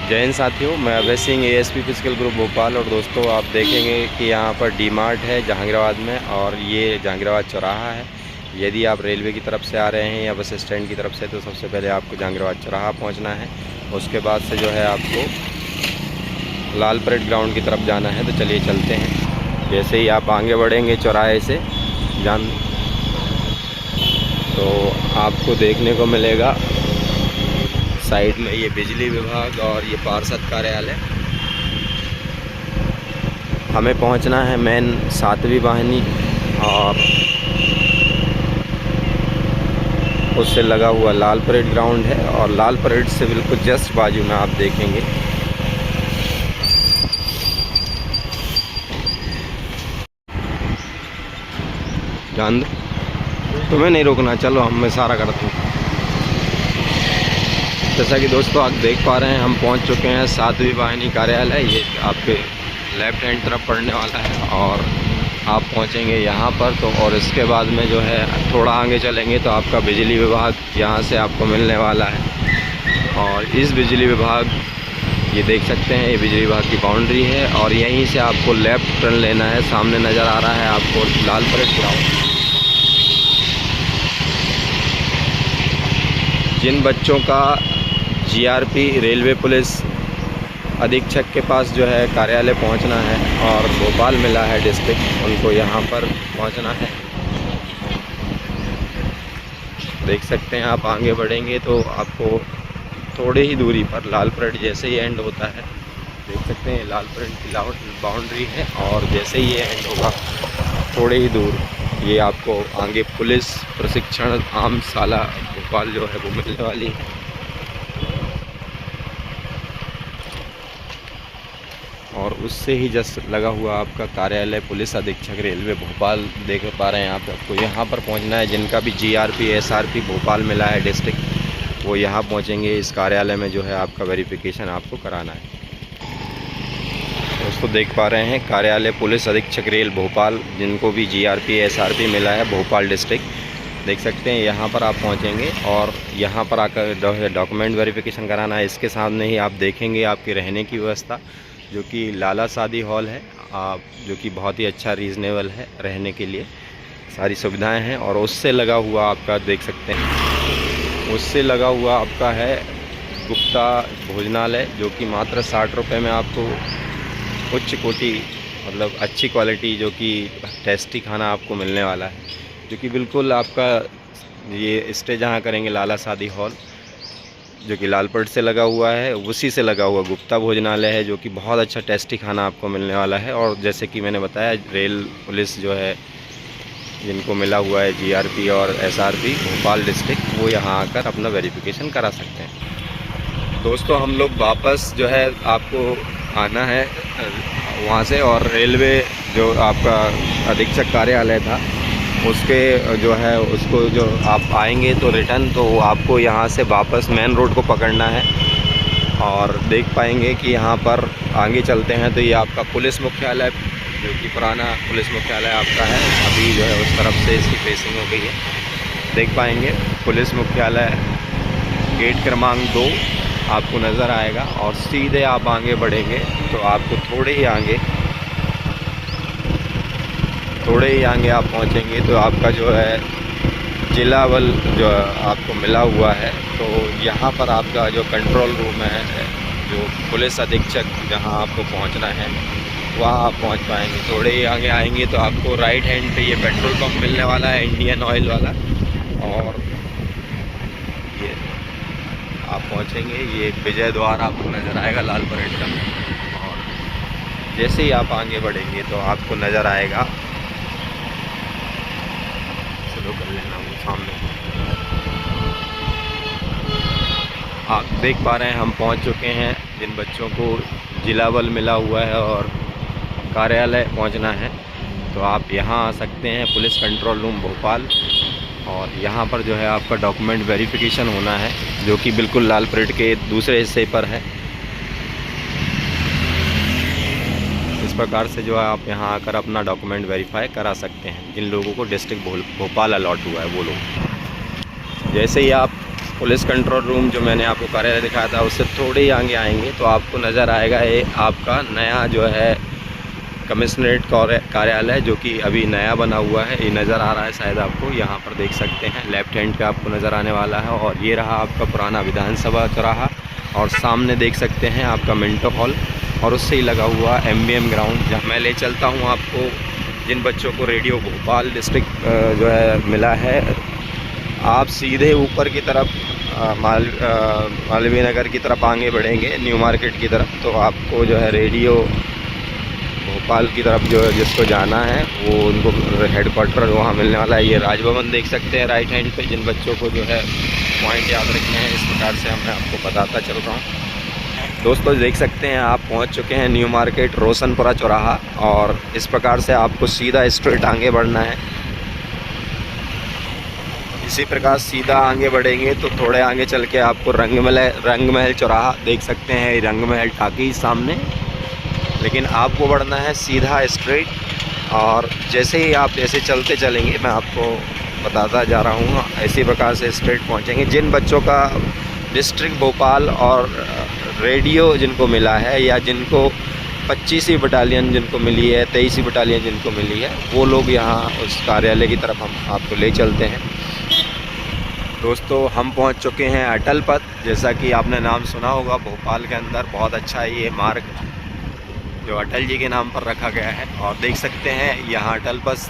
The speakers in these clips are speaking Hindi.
जय हिंद साथियों, मैं Abhay Singh ASP physical group Bhopal. और दोस्तों, आप देखेंगे कि यहाँ पर डी मार्ट है जहांगीराबाद में, और ये जहांगीराबाद चौराहा है। यदि आप रेलवे की तरफ से आ रहे हैं या बस स्टैंड की तरफ से, तो सबसे पहले आपको जहांगीराबाद चौराहा पहुँचना है। उसके बाद से जो है आपको लाल परेड ग्राउंड की तरफ जाना है। तो चलिए चलते हैं। जैसे ही आप आगे बढ़ेंगे चौराहे से तो आपको देखने को मिलेगा साइड में ये बिजली विभाग और ये पार्षद कार्यालय। हमें पहुंचना है मेन 7वीं वाहिनी, और उससे लगा हुआ लाल परेड ग्राउंड है। और लाल परेड से बिल्कुल जस्ट बाजू में आप देखेंगे जान दो, तुम्हें नहीं रोकना, चलो हम इशारा करते हैं। जैसा कि दोस्तों आप देख पा रहे हैं, हम पहुंच चुके हैं 7वीं वाहिनी कार्यालय। ये आपके लेफ्ट हैंड तरफ पड़ने वाला है, और आप पहुंचेंगे यहाँ पर। तो और इसके बाद में जो है थोड़ा आगे चलेंगे तो आपका बिजली विभाग यहाँ से आपको मिलने वाला है। और इस बिजली विभाग, ये देख सकते हैं, ये बिजली विभाग की बाउंड्री है। और यहीं से आपको लेफ़्ट टर्न लेना है। सामने नज़र आ रहा है आपको लाल परेड ग्राउंड। जिन बच्चों का जीआरपी रेलवे पुलिस अधीक्षक के पास जो है कार्यालय पहुंचना है और भोपाल मिला है डिस्ट्रिक्ट, उनको यहां पर पहुंचना है। देख सकते हैं आप आगे बढ़ेंगे तो आपको थोड़ी ही दूरी पर लाल परेड जैसे ही एंड होता है, देख सकते हैं लाल परेड की बाउंड्री है। और जैसे ही ये एंड होगा थोड़े ही दूर ये आपको आगे पुलिस प्रशिक्षण आमशाला भोपाल जो है वो मिलने वाली है। और उससे ही जस्ट लगा हुआ आपका कार्यालय पुलिस अधीक्षक रेलवे भोपाल देख पा रहे हैं आप। आपको यहाँ पर पहुँचना है। जिनका भी जीआरपी एसआरपी भोपाल मिला है डिस्ट्रिक्ट, वो यहाँ पहुँचेंगे। इस कार्यालय में जो है आपका वेरिफिकेशन आपको कराना है। दोस्तों देख पा रहे हैं कार्यालय पुलिस अधीक्षक रेल भोपाल, जिनको भी जीआरपी एसआरपी मिला है भोपाल डिस्ट्रिक्ट, देख सकते हैं यहाँ पर आप पहुँचेंगे। और यहाँ पर आकर डॉक्यूमेंट वेरिफिकेशन कराना है। इसके सामने ही आप देखेंगे आपकी रहने की व्यवस्था, जो कि लाला शादी हॉल है, जो कि बहुत ही अच्छा रीज़नेबल है रहने के लिए, सारी सुविधाएं हैं। और उससे लगा हुआ आपका देख सकते हैं, उससे लगा हुआ आपका है गुप्ता भोजनालय, जो कि मात्र 60 रुपये में आपको उच्च कोटि मतलब अच्छी क्वालिटी जो कि टेस्टी खाना आपको मिलने वाला है। जो कि बिल्कुल आपका ये स्टे जहाँ करेंगे लाला शादी हॉल, जो कि लाल परेड से लगा हुआ है, उसी से लगा हुआ गुप्ता भोजनालय है, जो कि बहुत अच्छा टेस्टी खाना आपको मिलने वाला है। और जैसे कि मैंने बताया, रेल पुलिस जो है जिनको मिला हुआ है जीआरपी और एसआरपी भोपाल डिस्ट्रिक्ट, वो यहाँ आकर अपना वेरिफिकेशन करा सकते हैं। दोस्तों हम लोग वापस जो है आपको आना है वहाँ से, और रेलवे जो आपका अधीक्षक कार्यालय था उसके जो है उसको जो आप आएंगे तो रिटर्न, तो आपको यहाँ से वापस मेन रोड को पकड़ना है। और देख पाएंगे कि यहाँ पर आगे चलते हैं तो ये आपका पुलिस मुख्यालय, जो कि पुराना पुलिस मुख्यालय आपका है, अभी जो है उस तरफ से इसकी फेसिंग हो गई है। देख पाएंगे पुलिस मुख्यालय गेट क्रमांक 2 आपको नज़र आएगा। और सीधे आप आगे बढ़ेंगे तो आपको थोड़े ही आगे आप पहुंचेंगे तो आपका जो है जिला बल जो आपको मिला हुआ है। तो यहाँ पर आपका जो कंट्रोल रूम है, जो पुलिस अधीक्षक जहाँ आपको पहुँचना है वहाँ आप पहुँच पाएंगे। थोड़े ही आगे आएंगे तो आपको राइट हैंड पे ये पेट्रोल पंप मिलने वाला है, इंडियन ऑयल वाला। और ये आप पहुँचेंगे, ये विजय द्वार आपको नज़र आएगा लाल परेड का। और जैसे ही आप आगे बढ़ेंगे तो आपको नज़र आएगा, कर लेना वो सामने आप देख पा रहे हैं। हम पहुंच चुके हैं। जिन बच्चों को जिला बल मिला हुआ है और कार्यालय पहुंचना है तो आप यहां आ सकते हैं, पुलिस कंट्रोल रूम भोपाल। और यहां पर जो है आपका डॉक्यूमेंट वेरिफिकेशन होना है, जो कि बिल्कुल लाल परेड के दूसरे हिस्से पर है। इस प्रकार से जो है आप यहाँ आकर अपना डॉक्यूमेंट वेरीफाई करा सकते हैं। जिन लोगों को डिस्ट्रिक्ट भोपाल अलॉट हुआ है वो लोग, जैसे ही आप पुलिस कंट्रोल रूम जो मैंने आपको कार्यालय दिखाया था उससे थोड़े ही आगे आएंगे तो आपको नज़र आएगा ये आपका नया जो है कमिश्नरेट कार्यालय, जो कि अभी नया बना हुआ है। ये नज़र आ रहा है शायद आपको, यहाँ पर देख सकते हैं लेफ़्ट हैंड पे आपको नज़र आने वाला है। और ये रहा आपका पुराना विधानसभा चौराहा, और सामने देख सकते हैं आपका मिंटो हॉल, और उससे ही लगा हुआ MBM ग्राउंड, जहाँ मैं ले चलता हूँ आपको। जिन बच्चों को रेडियो भोपाल डिस्ट्रिक्ट जो है मिला है, आप सीधे ऊपर की तरफ मालवीय नगर की तरफ आगे बढ़ेंगे, न्यू मार्केट की तरफ, तो आपको जो है रेडियो भोपाल की तरफ जो जिसको जाना है वो उनको हेडक्वार्टर वहाँ मिलने वाला है। ये राजभवन देख सकते हैं राइट हैंड पे। जिन बच्चों को जो है पॉइंट याद रखने हैं, इस प्रकार से मैं आपको बताता चल रहा हूँ। दोस्तों देख सकते हैं आप पहुँच चुके हैं न्यू मार्केट रोशनपुरा चौराहा, और इस प्रकार से आपको सीधा स्ट्रेट आगे बढ़ना है। इसी प्रकार सीधा आगे बढ़ेंगे तो थोड़े आगे चल के आपको रंगमहल चौराहा देख सकते हैं, रंगमहल टाकी सामने। लेकिन आपको बढ़ना है सीधा स्ट्रेट, और जैसे ही आप ऐसे चलते चलेंगे मैं आपको बताता जा रहा हूँ, इसी प्रकार से स्ट्रेट पहुँचेंगे। जिन बच्चों का डिस्ट्रिक्ट भोपाल और रेडियो जिनको मिला है, या जिनको 25वीं बटालियन जिनको मिली है, 23वीं बटालियन जिनको मिली है, वो लोग यहाँ उस कार्यालय की तरफ हम आपको ले चलते हैं। दोस्तों हम पहुँच चुके हैं अटल पथ। जैसा कि आपने नाम सुना होगा, भोपाल के अंदर बहुत अच्छा ये मार्ग जो अटल जी के नाम पर रखा गया है। और देख सकते हैं यहाँ अटल पथ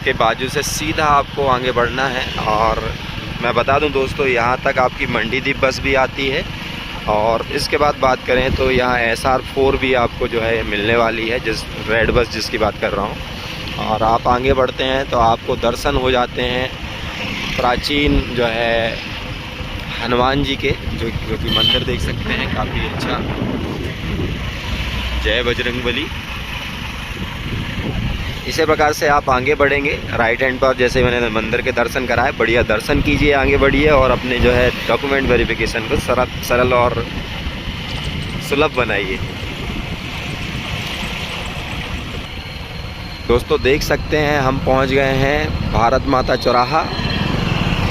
के बाजू से सीधा आपको आगे बढ़ना है। और मैं बता दूं दोस्तों, यहाँ तक आपकी मंडीदीप बस भी आती है। और इसके बाद बात करें तो यहाँ SR4 भी आपको जो है मिलने वाली है, जिस रेड बस जिसकी बात कर रहा हूँ। और आप आगे बढ़ते हैं तो आपको दर्शन हो जाते हैं प्राचीन जो है हनुमान जी के, जो कि मंदिर देख सकते हैं काफ़ी अच्छा। जय बजरंगबली। इसी प्रकार से आप आगे बढ़ेंगे राइट हैंड पर, जैसे मैंने मंदिर के दर्शन कराए, बढ़िया दर्शन कीजिए, आगे बढ़िए और अपने जो है डॉक्यूमेंट वेरिफिकेशन को सरल और सुलभ बनाइए। दोस्तों देख सकते हैं हम पहुंच गए हैं भारत माता चौराहा,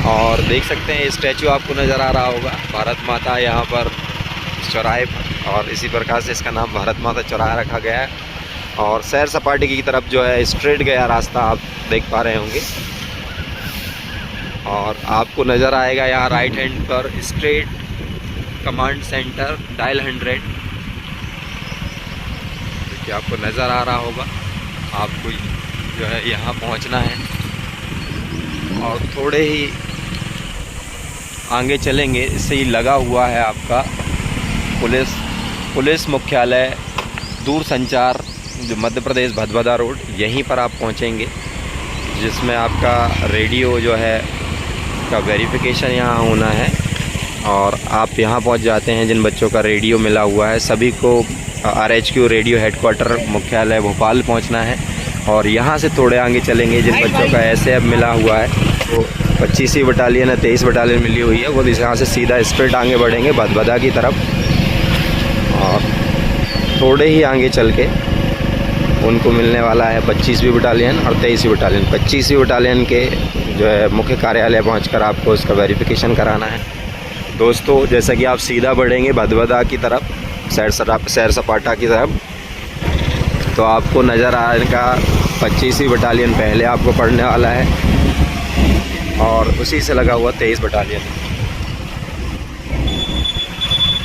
और देख सकते हैं स्टैचू आपको नज़र आ रहा होगा भारत माता यहाँ पर चौराहे पर, और इसी प्रकार से इसका नाम भारत माता चौराहा रखा गया है। और सैर सपाटे की तरफ जो है स्ट्रेट गया रास्ता आप देख पा रहे होंगे, और आपको नज़र आएगा यहाँ राइट हैंड पर स्ट्रेट कमांड सेंटर डायल 100, देखिए आपको नज़र आ रहा होगा। आपको जो है यहाँ पहुँचना है, और थोड़े ही आगे चलेंगे, इससे ही लगा हुआ है आपका पुलिस मुख्यालय दूरसंचार जो मध्य प्रदेश भदभदा रोड, यहीं पर आप पहुंचेंगे, जिसमें आपका रेडियो जो है का वेरिफिकेशन यहाँ होना है। और आप यहाँ पहुंच जाते हैं। जिन बच्चों का रेडियो मिला हुआ है सभी को RHQ रेडियो हेडक्वार्टर मुख्यालय भोपाल पहुँचना है। और यहाँ से थोड़े आगे चलेंगे, जिन बच्चों का SAF मिला हुआ है, तो 25वीं बटालियन या 23 बटालियन मिली हुई है, वो यहाँ से सीधा स्ट्रेट आगे बढ़ेंगे भदभदा की तरफ। और थोड़े ही आगे चल के उनको मिलने वाला है 25वीं बटालियन और 23वीं बटालियन। 25वीं बटालियन के जो है मुख्य कार्यालय पहुंचकर आपको उसका वेरिफिकेशन कराना है। दोस्तों जैसा कि आप सीधा बढ़ेंगे भदभदा की तरफ, सैर सपाटा की तरफ, तो आपको नज़र आएगा 25वीं बटालियन पहले आपको पड़ने वाला है, और उसी से लगा हुआ 23 बटालियन।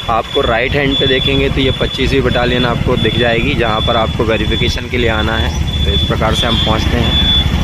आपको राइट हैंड पे देखेंगे तो ये 25वीं बटालियन आपको दिख जाएगी, जहाँ पर आपको वेरिफिकेशन के लिए आना है। तो इस प्रकार से हम पहुँचते हैं।